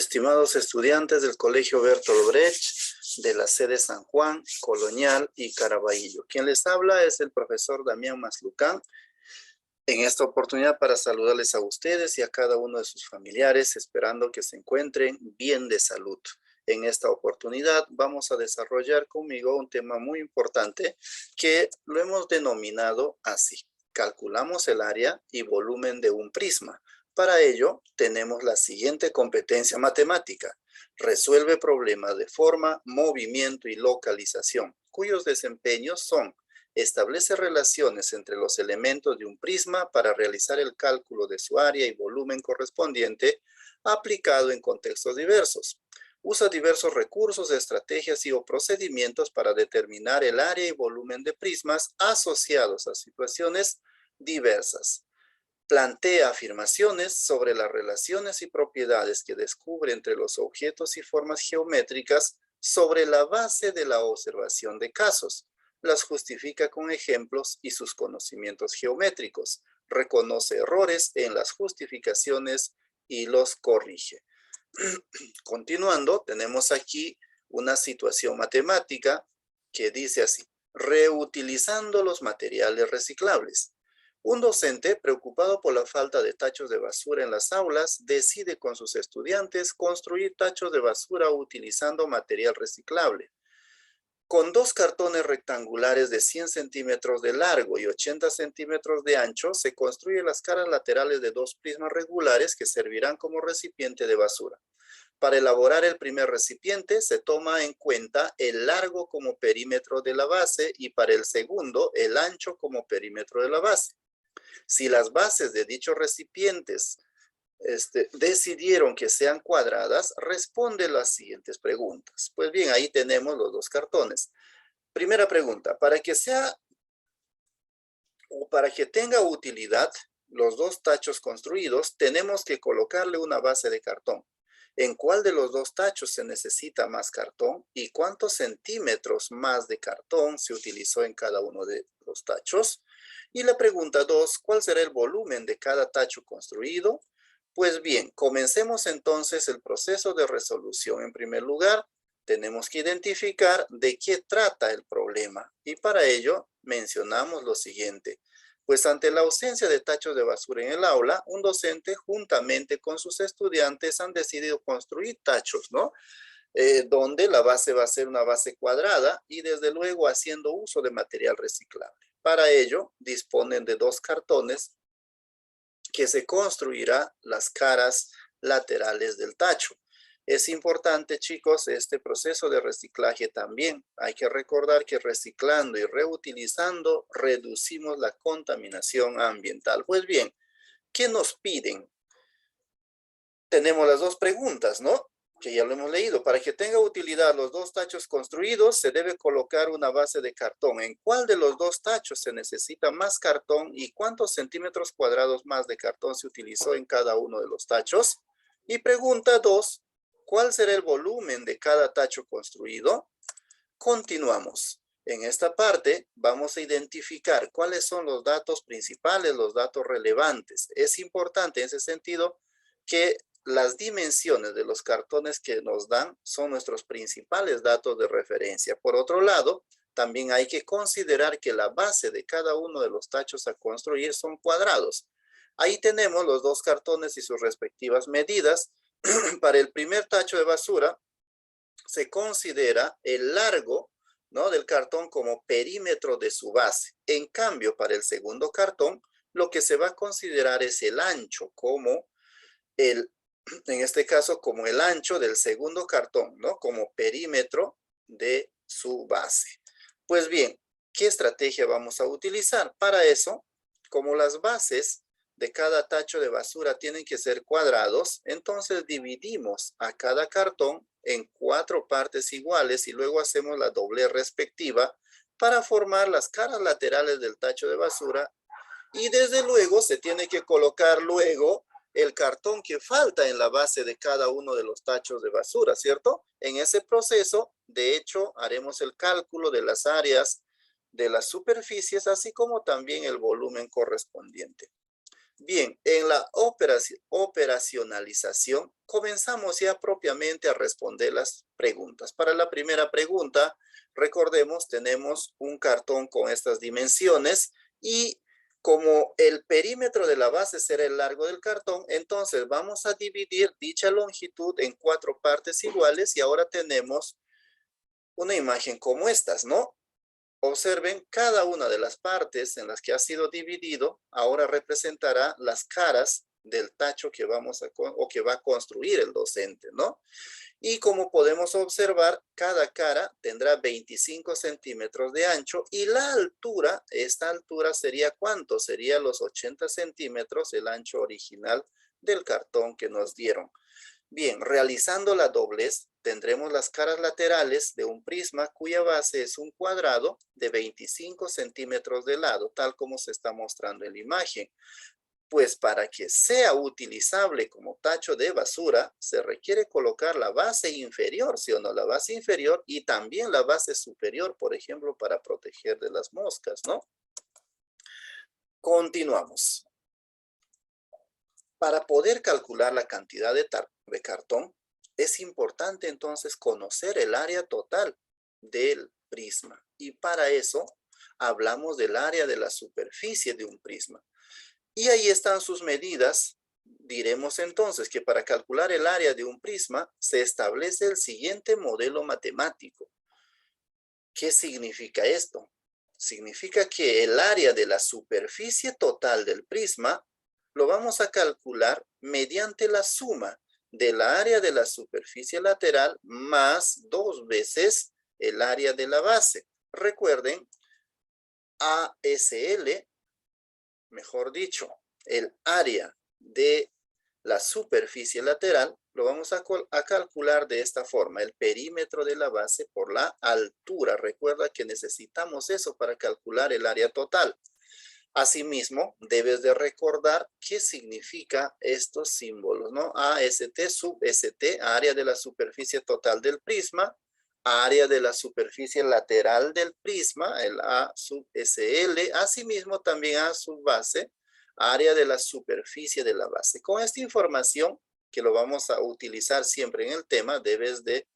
Estimados estudiantes del Colegio Bertolt Brecht, de la sede San Juan, Colonial y Caraballo. Quien les habla es el profesor Damián Maslucán. En esta oportunidad para saludarles a ustedes y a cada uno de sus familiares, esperando que se encuentren bien de salud. En esta oportunidad vamos a desarrollar conmigo un tema muy importante que lo hemos denominado así. Calculamos el área y volumen de un prisma. Para ello, tenemos la siguiente competencia matemática. Resuelve problemas de forma, movimiento y localización, cuyos desempeños son: establece relaciones entre los elementos de un prisma para realizar el cálculo de su área y volumen correspondiente aplicado en contextos diversos. Usa diversos recursos, estrategias y o procedimientos para determinar el área y volumen de prismas asociados a situaciones diversas. Plantea afirmaciones sobre las relaciones y propiedades que descubre entre los objetos y formas geométricas sobre la base de la observación de casos. Las justifica con ejemplos y sus conocimientos geométricos. Reconoce errores en las justificaciones y los corrige. Continuando, tenemos aquí una situación matemática que dice así: reutilizando los materiales reciclables. Un docente, preocupado por la falta de tachos de basura en las aulas, decide con sus estudiantes construir tachos de basura utilizando material reciclable. Con dos cartones rectangulares de 100 centímetros de largo y 80 centímetros de ancho, se construyen las caras laterales de dos prismas regulares que servirán como recipiente de basura. Para elaborar el primer recipiente, se toma en cuenta el largo como perímetro de la base y para el segundo, el ancho como perímetro de la base. Si las bases de dichos recipientes decidieron que sean cuadradas, responde las siguientes preguntas. Pues bien, ahí tenemos los dos cartones. Primera pregunta: para que tenga utilidad los dos tachos construidos, tenemos que colocarle una base de cartón. ¿En cuál de los dos tachos se necesita más cartón? ¿Y cuántos centímetros más de cartón se utilizó en cada uno de los tachos? Y la pregunta 2, ¿cuál será el volumen de cada tacho construido? Pues bien, comencemos entonces el proceso de resolución. En primer lugar, tenemos que identificar de qué trata el problema. Y para ello, mencionamos lo siguiente. Pues ante la ausencia de tachos de basura en el aula, un docente juntamente con sus estudiantes han decidido construir tachos, ¿no? Donde la base va a ser una base cuadrada y desde luego haciendo uso de material reciclable. Para ello, disponen de dos cartones que se construirá las caras laterales del tacho. Es importante, chicos, este proceso de reciclaje también. Hay que recordar que reciclando y reutilizando reducimos la contaminación ambiental. Pues bien, ¿qué nos piden? Tenemos las dos preguntas, ¿no? Que ya lo hemos leído. Para que tenga utilidad los dos tachos construidos, se debe colocar una base de cartón. ¿En cuál de los dos tachos se necesita más cartón y cuántos centímetros cuadrados más de cartón se utilizó en cada uno de los tachos? Y pregunta 2, ¿cuál será el volumen de cada tacho construido? Continuamos. En esta parte vamos a identificar cuáles son los datos principales, los datos relevantes. Es importante en ese sentido que las dimensiones de los cartones que nos dan son nuestros principales datos de referencia. Por otro lado, también hay que considerar que la base de cada uno de los tachos a construir son cuadrados. Ahí tenemos los dos cartones y sus respectivas medidas. Para el primer tacho de basura se considera el largo, ¿no?, del cartón como perímetro de su base. En cambio, para el segundo cartón, lo que se va a considerar es el ancho como en este caso, como el ancho del segundo cartón, ¿no?, como perímetro de su base. Pues bien, ¿qué estrategia vamos a utilizar? Para eso, como las bases de cada tacho de basura tienen que ser cuadrados, entonces dividimos a cada cartón en 4 partes iguales y luego hacemos la doblez respectiva para formar las caras laterales del tacho de basura y desde luego se tiene que colocar luego el cartón que falta en la base de cada uno de los tachos de basura, ¿cierto? En ese proceso, de hecho, haremos el cálculo de las áreas de las superficies, así como también el volumen correspondiente. Bien, en la operacionalización comenzamos ya propiamente a responder las preguntas. Para la primera pregunta, recordemos, tenemos un cartón con estas dimensiones y como el perímetro de la base será el largo del cartón, entonces vamos a dividir dicha longitud en 4 partes iguales y ahora tenemos una imagen como estas, ¿no? Observen, cada una de las partes en las que ha sido dividido ahora representará las caras del tacho que vamos a o que va a construir el docente, ¿no? Y como podemos observar, cada cara tendrá 25 centímetros de ancho y la altura, esta altura sería ¿cuánto? Sería los 80 centímetros el ancho original del cartón que nos dieron. Bien, realizando la doblez, tendremos las caras laterales de un prisma cuya base es un cuadrado de 25 centímetros de lado, tal como se está mostrando en la imagen. Pues para que sea utilizable como tacho de basura, se requiere colocar la base inferior, ¿sí o no? La base inferior y también la base superior, por ejemplo, para proteger de las moscas, ¿no? Continuamos. Para poder calcular la cantidad de cartón, es importante entonces conocer el área total del prisma. Y para eso hablamos del área de la superficie de un prisma. Y ahí están sus medidas. Diremos entonces que para calcular el área de un prisma se establece el siguiente modelo matemático. ¿Qué significa esto? Significa que el área de la superficie total del prisma lo vamos a calcular mediante la suma de la área de la superficie lateral más 2 veces el área de la base. Recuerden, ASL, mejor dicho, el área de la superficie lateral, lo vamos a calcular de esta forma, el perímetro de la base por la altura. Recuerda que necesitamos eso para calcular el área total. Asimismo, debes de recordar qué significa estos símbolos, ¿no? AST sub ST, área de la superficie total del prisma, área de la superficie lateral del prisma, el A sub SL, asimismo también A sub base, área de la superficie de la base. Con esta información, que lo vamos a utilizar siempre en el tema, debes de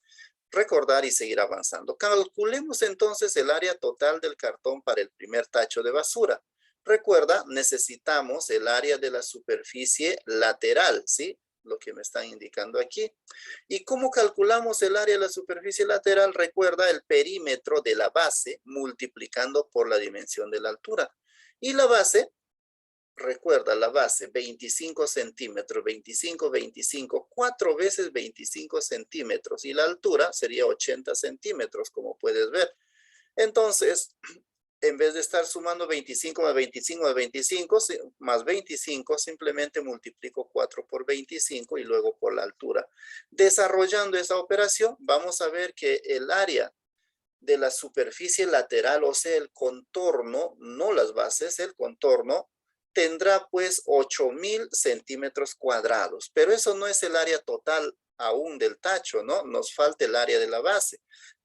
recordar y seguir avanzando. Calculemos entonces el área total del cartón para el primer tacho de basura. Recuerda, necesitamos el área de la superficie lateral, ¿sí? Lo que me están indicando aquí. ¿Y cómo calculamos el área de la superficie lateral? Recuerda el perímetro de la base multiplicando por la dimensión de la altura. Y la base, recuerda la base, 25 centímetros, 25, 25, 4 veces 25 centímetros. Y la altura sería 80 centímetros, como puedes ver. Entonces, en vez de estar sumando 25 más 25 más 25 más 25, simplemente multiplico 4 por 25 y luego por la altura. Desarrollando esa operación, vamos a ver que el área de la superficie lateral, o sea, el contorno, no las bases, el contorno, tendrá pues 8,000 centímetros cuadrados. Pero eso no es el área total aún del tacho, ¿no? Nos falta el área de la base.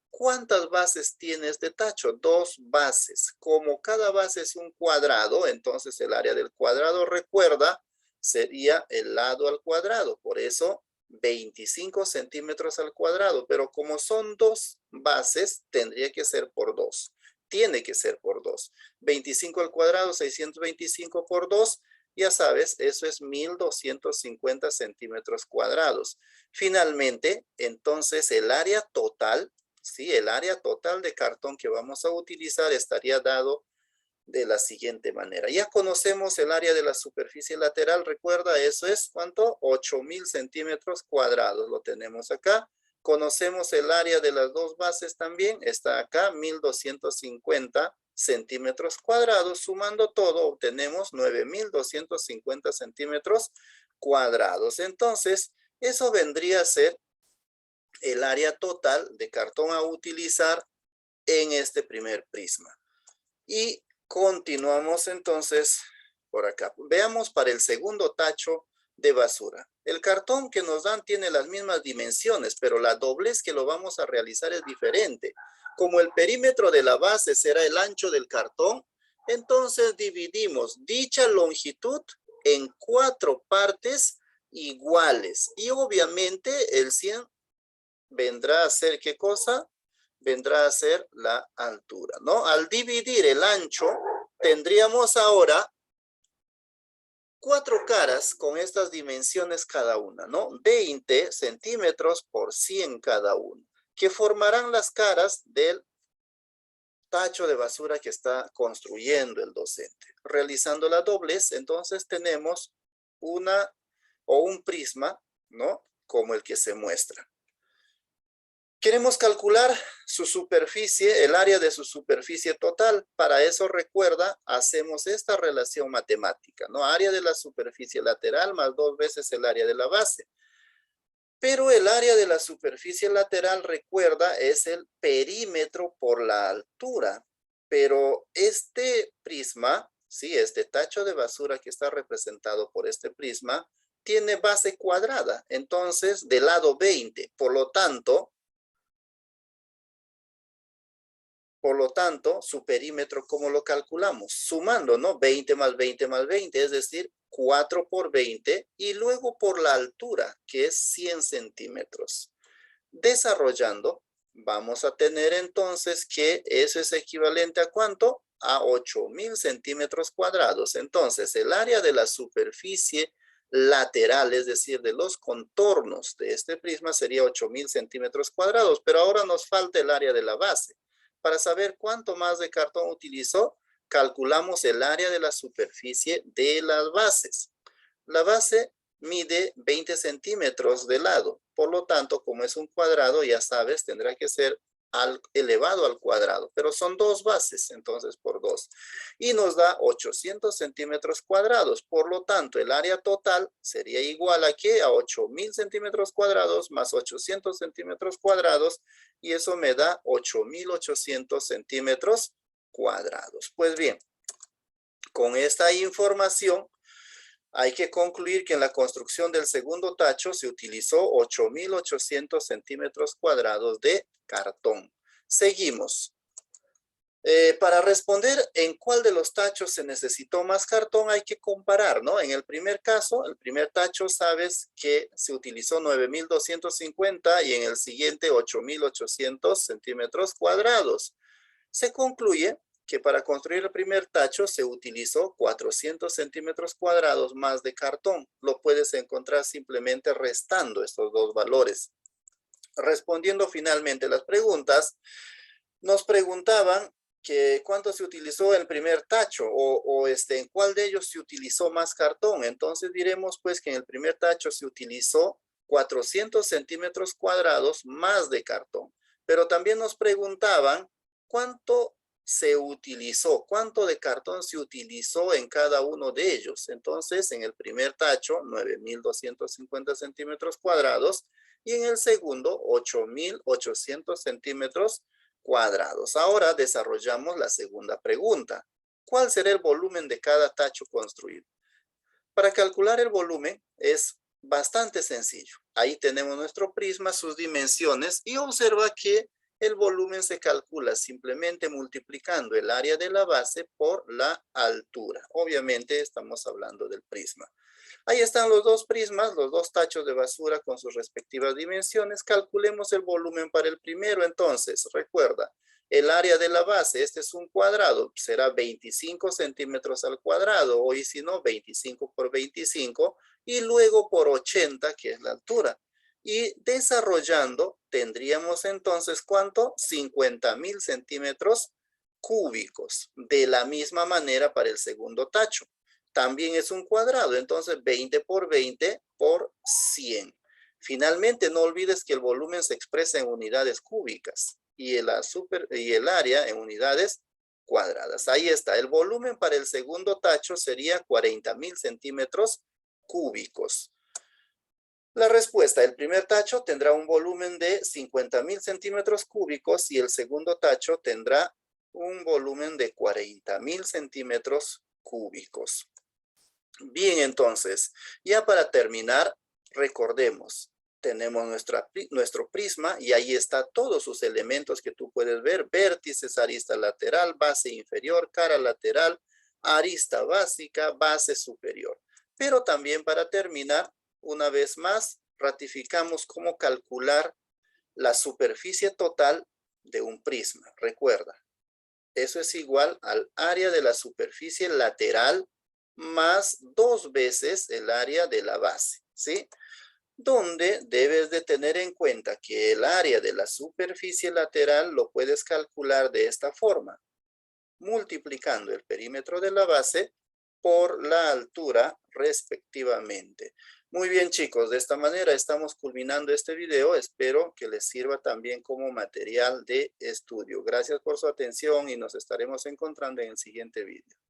¿Cuántas bases tiene este tacho? 2 bases. Como cada base es un cuadrado, entonces el área del cuadrado, recuerda, sería el lado al cuadrado. Por eso, 25 centímetros al cuadrado. Pero como son 2 bases, tendría que ser por 2. Tiene que ser por 2. 25 al cuadrado, 625 por 2. Ya sabes, eso es 1,250 centímetros cuadrados. Finalmente, entonces el área total, sí, el área total de cartón que vamos a utilizar estaría dado de la siguiente manera. Ya conocemos el área de la superficie lateral, recuerda, eso es, ¿cuánto? 8,000 centímetros cuadrados, lo tenemos acá. Conocemos el área de las 2 bases también, está acá, 1,250 centímetros cuadrados. Sumando todo, obtenemos 9,250 centímetros cuadrados. Entonces, eso vendría a ser el área total de cartón a utilizar en este primer prisma. Y continuamos entonces por acá. Veamos para el segundo tacho de basura. El cartón que nos dan tiene las mismas dimensiones, pero la doblez que lo vamos a realizar es diferente. Como el perímetro de la base será el ancho del cartón, entonces dividimos dicha longitud en 4 partes iguales. Y obviamente el 100 vendrá a ser, ¿qué cosa? Vendrá a ser la altura, ¿no? Al dividir el ancho, tendríamos ahora 4 caras con estas dimensiones cada una, ¿no? 20 centímetros por 100 cada una, que formarán las caras del tacho de basura que está construyendo el docente. Realizando la doblez, entonces tenemos una o un prisma, ¿no? Como el que se muestra. Queremos calcular su superficie, el área de su superficie total. Para eso, recuerda, hacemos esta relación matemática, ¿no? Área de la superficie lateral más 2 veces el área de la base. Pero el área de la superficie lateral, recuerda, es el perímetro por la altura. Pero este prisma, sí, este tacho de basura que está representado por este prisma, tiene base cuadrada. Entonces, del lado 20. Por lo tanto, su perímetro, ¿cómo lo calculamos? Sumando, ¿no? 20 más 20 más 20, es decir, 4 por 20, y luego por la altura, que es 100 centímetros. Desarrollando, vamos a tener entonces que eso es equivalente a ¿cuánto? A 8,000 centímetros cuadrados. Entonces, el área de la superficie lateral, es decir, de los contornos de este prisma, sería 8,000 centímetros cuadrados, pero ahora nos falta el área de la base. Para saber cuánto más de cartón utilizó, calculamos el área de la superficie de las bases. La base mide 20 centímetros de lado. Por lo tanto, como es un cuadrado, ya sabes, tendrá que ser elevado al cuadrado. Pero son 2 bases, entonces por 2. Y nos da 800 centímetros cuadrados. Por lo tanto, el área total sería igual a ¿qué? A 8,000 centímetros cuadrados más 800 centímetros cuadrados. Y eso me da 8,800 centímetros cuadrados. Pues bien, con esta información, hay que concluir que en la construcción del segundo tacho se utilizó 8,800 centímetros cuadrados de cartón. Seguimos. Para responder en cuál de los tachos se necesitó más cartón, hay que comparar, ¿no? En el primer caso, el primer tacho, sabes que se utilizó 9,250 y en el siguiente 8,800 centímetros cuadrados. Se concluye que para construir el primer tacho se utilizó 400 centímetros cuadrados más de cartón. Lo puedes encontrar simplemente restando estos dos valores. Respondiendo finalmente las preguntas, nos preguntaban que cuánto se utilizó el primer tacho en cuál de ellos se utilizó más cartón. Entonces diremos pues que en el primer tacho se utilizó 400 centímetros cuadrados más de cartón. Pero también nos preguntaban cuánto se utilizó, cuánto de cartón se utilizó en cada uno de ellos. Entonces, en el primer tacho, 9,250 centímetros cuadrados y en el segundo, 8,800 centímetros cuadrados. Ahora desarrollamos la segunda pregunta. ¿Cuál será el volumen de cada tacho construido? Para calcular el volumen es bastante sencillo. Ahí tenemos nuestro prisma, sus dimensiones y observa que el volumen se calcula simplemente multiplicando el área de la base por la altura. Obviamente estamos hablando del prisma. Ahí están los dos prismas, los dos tachos de basura con sus respectivas dimensiones. Calculemos el volumen para el primero. Entonces, recuerda, el área de la base, este es un cuadrado, será 25 centímetros al cuadrado, o y si no, 25 por 25, y luego por 80, que es la altura. Y desarrollando, tendríamos entonces, ¿cuánto? 50,000 centímetros cúbicos. De la misma manera para el segundo tacho. También es un cuadrado, entonces 20 por 20 por 100. Finalmente, no olvides que el volumen se expresa en unidades cúbicas y el área en unidades cuadradas. Ahí está, el volumen para el segundo tacho sería 40,000 centímetros cúbicos. La respuesta, el primer tacho tendrá un volumen de 50,000 centímetros cúbicos y el segundo tacho tendrá un volumen de 40,000 centímetros cúbicos. Bien, entonces, ya para terminar, recordemos, tenemos nuestro prisma y ahí está todos sus elementos que tú puedes ver, vértices, arista lateral, base inferior, cara lateral, arista básica, base superior. Pero también para terminar, una vez más, ratificamos cómo calcular la superficie total de un prisma. Recuerda, eso es igual al área de la superficie lateral más 2 veces el área de la base, ¿sí? Donde debes de tener en cuenta que el área de la superficie lateral lo puedes calcular de esta forma, multiplicando el perímetro de la base por la altura respectivamente. Muy bien, chicos, de esta manera estamos culminando este video. Espero que les sirva también como material de estudio. Gracias por su atención y nos estaremos encontrando en el siguiente video.